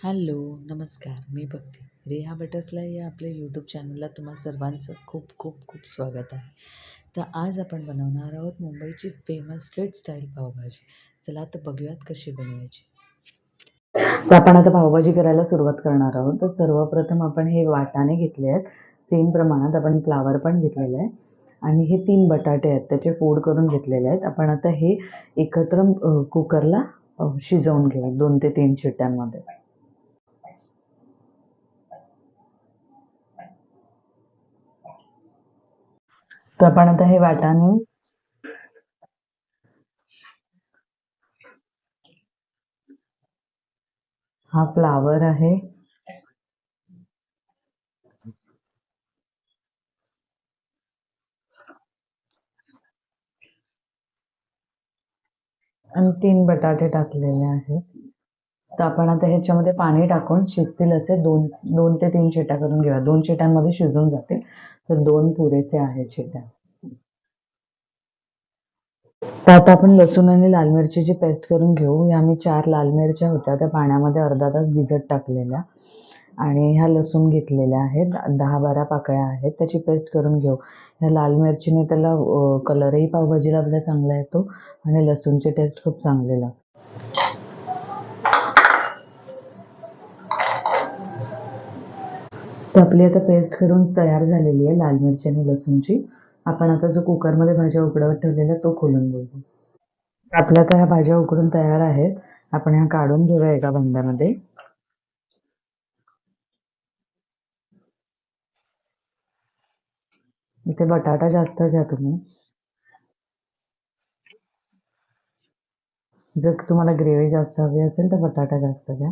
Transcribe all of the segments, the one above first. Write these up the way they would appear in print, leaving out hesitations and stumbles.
Hello, नमस्कार. मी भक्ती. रिहा butterfly या आपल्या यूट्यूब चॅनलला तुम्हा सर्वांचं खूप खूप खूप स्वागत आहे. तर आज आपण बनवणार आहोत मुंबईची फेमस स्ट्रीट स्टाईल पावभाजी. चला तर बघूयात कशी बनवायची. तर आपण आता पावभाजी करायला सुरुवात करणार आहोत. तर सर्वप्रथम आपण हे वाटाणे घेतले आहेत. सेम प्रमाणात आपण फ्लावर पण घेतलेलं आहे आणि हे 3 बटाटे आहेत त्याचे फोड करून घेतलेले आहेत. आपण आता हे एकत्र कुकरला शिजवून घेऊ 2 ते 3 शिट्ट्यांमध्ये. तर आपण आता हे वाटाणे, हा फ्लावर आहे आणि 3 बटाटे टाकलेले आहेत. तर आपण आता ह्याच्यामध्ये पाणी टाकून शिजतील असे 2 ते 3 शिट्ट्या करून घेऊया. 2 शिट्ट्यांमध्ये शिजून जातील. तर 2 पुरेसे आहेत शिट्ट्या. तर आता आपण लसूण आणि लाल मिरचीची पेस्ट करून घेऊ. या मी 4 लाल मिरच्या होत्या त्या पाण्यामध्ये अर्धा तास भिजत टाकलेल्या आणि ह्या लसूण घेतलेल्या आहेत. 10-12 पाकळ्या आहेत. त्याची पेस्ट करून घेऊ. ह्या लाल मिरचीने त्याला कलरही पावभाजीला आपल्या चांगला येतो आणि लसूणची टेस्ट खूप चांगली लागते. तर आपली आता पेस्ट करून तयार झालेली आहे लाल मिरची आणि लसूणची. आपण आता जो कुकरमध्ये भाज्या उकडवत ठेवलेल्या तो खोलून बघू. आपल्या आता ह्या भाज्या उकडून तयार आहेत. आपण ह्या काढून घेऊया एका भांड्यामध्ये. इथे बटाटा जास्त घ्या तुम्ही. जर तुम्हाला ग्रेव्ही जास्त हवी असेल तर बटाटा जास्त घ्या.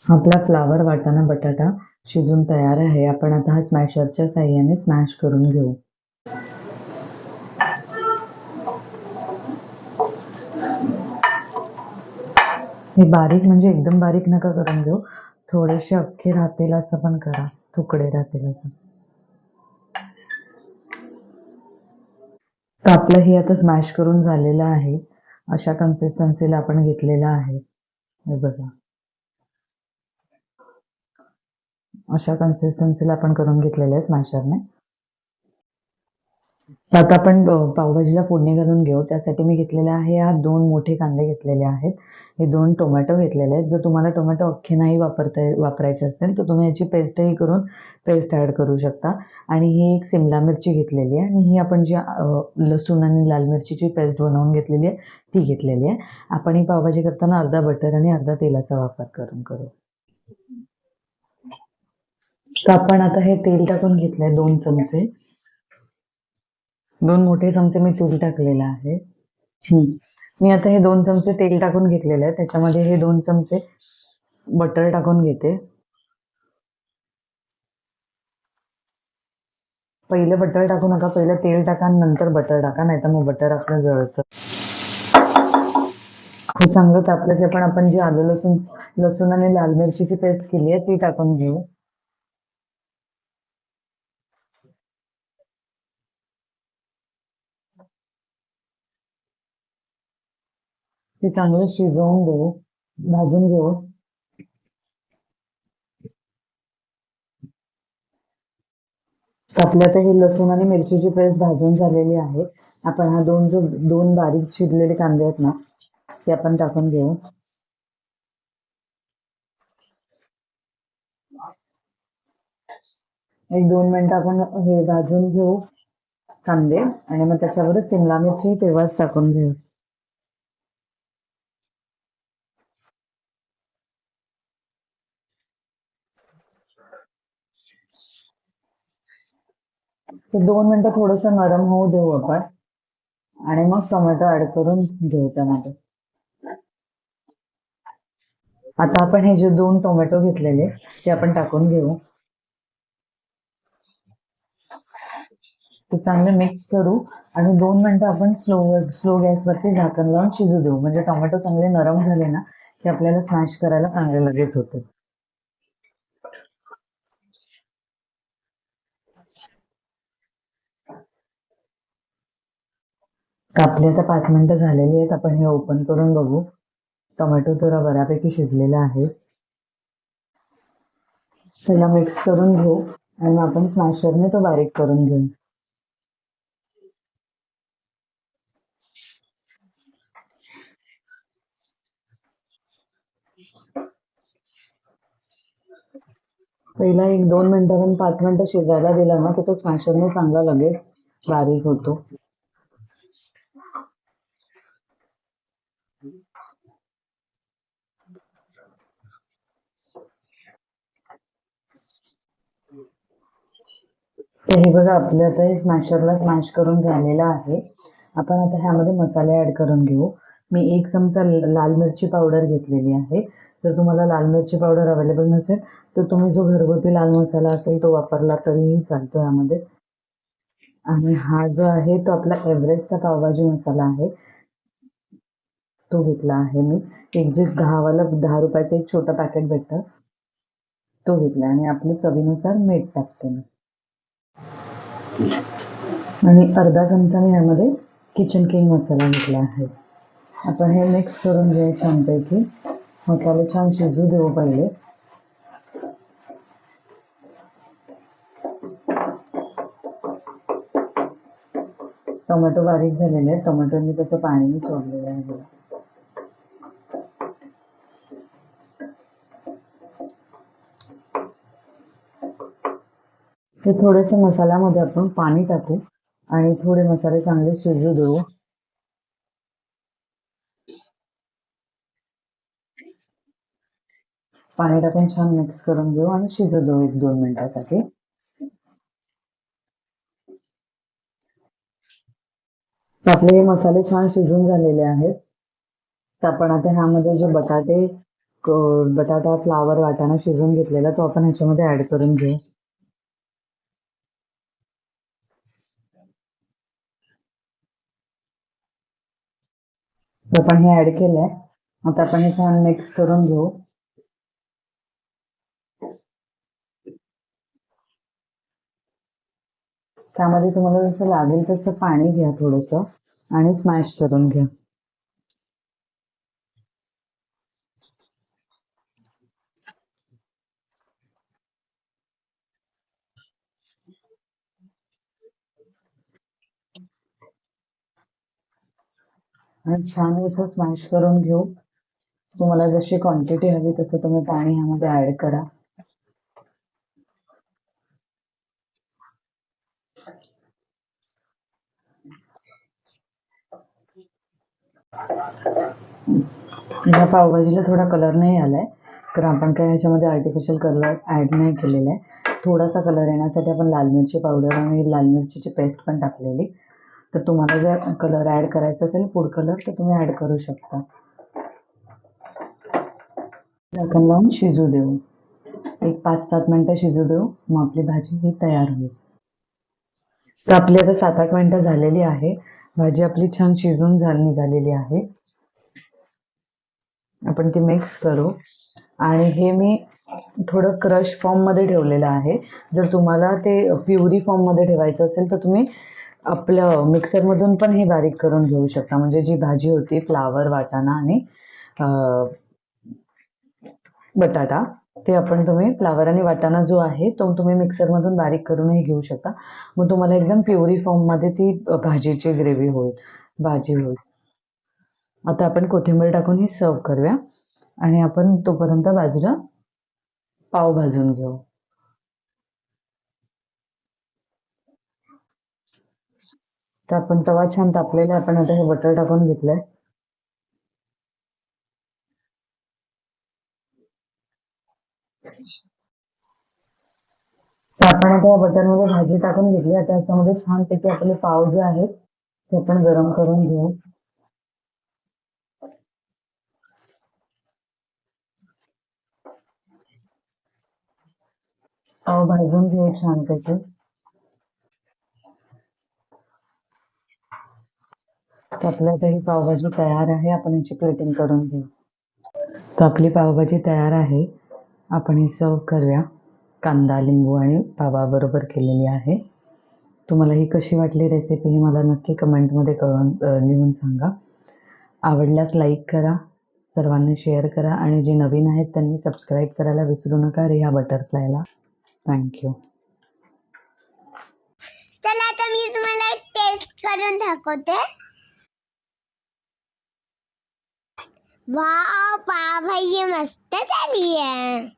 आपला फ्लावर, वाटाणा, बटाटा शिजून तयार आहे. आपण आता हा स्मॅशरच्या साहाय्याने स्मॅश करून घेऊ. हे बारीक म्हणजे एकदम बारीक नका करून घेऊ. थोडेसे अख्खे राहतील असं पण करा. तुकडे राहतील असं. तर आपलं हे आता स्मॅश करून झालेलं आहे. अशा कन्सिस्टन्सीला आपण घेतलेलं आहे. हे बघा. अशा कन्सिस्टन्सीला आपण करून घेतलेलं आहे स्मॅशरने. तर आता आपण पावभाजीला फोडणी घालून घेऊ. त्यासाठी मी घेतलेले आहे 2 मोठे कांदे घेतलेले आहेत. हे 2 टोमॅटो घेतलेले आहेत. जर तुम्हाला टोमॅटो अख्खे नाही वापरायचे असेल तर तुम्ही याची पेस्टही करून पेस्ट ॲड करू शकता. आणि ही एक सिमला मिरची घेतलेली आहे आणि ही आपण जी लसूण आणि लाल मिरचीची पेस्ट बनवून घेतलेली आहे ती घेतलेली आहे. आपण ही पावभाजी करताना अर्धा बटर आणि अर्धा तेलाचा वापर करू. तर आपण आता हे तेल टाकून घेतलंय 2 चमचे. 2 मोठे चमचे मी तेल टाकलेलं आहे. हं. मी आता हे 2 चमचे तेल टाकून घेतलेलं आहे. त्याच्यामध्ये हे 2 चमचे बटर टाकून घेते. पहिलं बटर टाकू नका. पहिलं तेल टाका आणि नंतर बटर टाका. नाहीतर मग बटर आपलं जळतं. हे चांगलं तापलं की आपण जी आलं लसूण आणि लाल मिरचीची पेस्ट केली आहे ती टाकून घेऊ. ते चांगलं शिजवून घेऊ. भाजून घेऊ. तर आपल्या आता ही लसूण आणि मिरचीची पेस्ट भाजून झालेली आहे. आपण हा 2 बारीक चिरलेले कांदे आहेत ना ते आपण टाकून घेऊ. 1-2 मिनिटं आपण हे भाजून घेऊ कांदे आणि मग त्याच्यावर सिमला मिरची तेव्हाच टाकून घेऊ. ते 2 मिनिटं थोडंसं नरम होऊ देऊ आपण आणि मग टोमॅटो ऍड करून घेऊ त्यामध्ये. आता आपण हे जे 2 टोमॅटो घेतलेले ते आपण टाकून घेऊ. ते चांगले मिक्स करू आणि 2 मिनिटं आपण स्लो गॅसवरती झाकण लावून शिजू देऊ. म्हणजे टोमॅटो चांगले नरम झाले ना की आपल्याला स्मॅश करायला चांगले लगेच होते. तर आपली आता 5 मिनिटं झालेली आहेत. आपण हे ओपन करून बघू. टोमॅटो थोडा बऱ्यापैकी शिजलेला आहे. त्याला मिक्स करून घेऊ आणि आपण स्मॅशरने तो बारीक करून घेऊ. पहिला 1-2 मिनिटं पण 5 मिनिटं शिजायला दिला ना की तो स्मॅशरने चांगला लगेच बारीक होतो. तर हे बघा, आपलं आता हे स्मॅशरला स्मॅश करून झालेलं आहे. आपण आता ह्यामध्ये मसाले ॲड करून घेऊ. मी 1 चमचा लाल मिरची पावडर घेतलेली आहे. जर तुम्हाला लाल मिरची पावडर अवेलेबल नसेल तर तुम्ही जो घरगुती लाल मसाला असेल तो वापरला तरीही चालतो यामध्ये. आणि हा जो आहे तो आपला एव्हरेस्टचा पावभाजी मसाला आहे, तो घेतला आहे मी. एक जे 10 रुपयाचं एक छोटं पॅकेट भेटतं, तो घेतला आणि आपल्या चवीनुसार मीठ टाकते मी. आणि अर्धा चमचा मी ह्यामध्ये किचन किंग मसाला घेतला आहे. आपण हे मिक्स करून घेऊ छानपैकी. मसाले छान शिजू देऊ पहिले. टोमॅटो बारीक झालेले आहेत. टोमॅटोनी त्याचं पाणी सोडलेलं आहे बघा. हे थोडेसे मसाल्यामध्ये आपण पाणी टाकू आणि थोडे मसाले चांगले शिजू देऊ. पाणी टाकून छान मिक्स करून घेऊ आणि शिजू देऊ 1-2 मिनिटासाठी. तर आपले हे मसाले छान शिजून झालेले आहेत. तर आपण आता ह्यामध्ये जे बटाटा, फ्लावर, वाटाणा शिजवून घेतलेला तो आपण ह्याच्यामध्ये ऍड करून घेऊ. तर आपण हे ऍड केलंय. आता आपण हे छान मिक्स करून घेऊ. त्यामध्ये तुम्हाला जसं लागेल तसं पाणी घ्या थोडंसं आणि स्मॅश करून घ्या. आणि छान असं स्मॅश करून घेऊ. तुम्हाला जशी क्वांटिटी हवी तसं तुम्ही पाणी ह्यामध्ये ऍड करा. ह्या पावभाजीला थोडा कलर नाही आलाय, कारण आपण काय ह्याच्यामध्ये आर्टिफिशियल कलर ऍड नाही केलेला आहे. थोडासा कलर येण्यासाठी आपण लाल मिरची पावडर आणि लाल मिरचीची पेस्ट पण टाकलेली. तर तुम्हाला जर कलर ऍड करायचा असेल फूड कलर तर तुम्ही ऍड करू शकता. झाकण लावून शिजू देऊ. एक 5-7 मिनिटं शिजू देऊ. मग आपली भाजी ही तयार होईल. तर आपली आता 7-8 मिनिटं झालेली आहे. भाजी आपली छान शिजून निघालेली आहे. आपण ती मिक्स करू. आणि हे मी थोडं क्रश फॉर्ममध्ये ठेवलेलं आहे. जर तुम्हाला ते प्युरी फॉर्ममध्ये ठेवायचं असेल तर तुम्ही आपलं मिक्सरमधून पण हे बारीक करून घेऊ शकता. म्हणजे जी भाजी होती फ्लावर, वाटाणा आणि बटाटा, ते आपण तुम्ही फ्लावर आणि वाटाणा जो आहे तो तुम्ही मिक्सरमधून बारीक करूनही घेऊ शकता. मग तुम्हाला एकदम प्युरी फॉर्ममध्ये ती भाजीची ग्रेव्ही होईल, भाजी होईल. आता आपण कोथिंबीर टाकून हे सर्व करूया आणि आपण तोपर्यंत बाजूला पाव भाजून घेऊ. तर आपण तवा छान तापलेला आहे. आपण आता हे बटर टाकून घेतलंय. तर आपण आता या बटरमध्ये भाजी टाकून घेतली. आता याच्यामध्ये छानपैकी आपले पाव जे आहेत ते आपण गरम करून घेऊ. पाव भाजून घेऊ छानपैकी. तर आपल्या आता ही पावभाजी तयार आहे. आपण याची प्लेटिंग करून घेऊ. तर आपली पावभाजी तयार आहे. आपण ही सर्व करूया. कांदा, लिंबू आणि पावाबरोबर केलेली आहे. तुम्हाला ही कशी वाटली रेसिपी ही मला नक्की कमेंटमध्ये लिहून सांगा. आवडल्यास लाईक करा, सर्वांनी शेअर करा आणि जे नवीन आहेत त्यांनी सबस्क्राईब करायला विसरू नका रिया बटरफ्लायला. थँक्यू. चला आता मी तुम्हाला टेस्ट करून दाखवते. वाव, पावभाजी मस्त झाली आहे.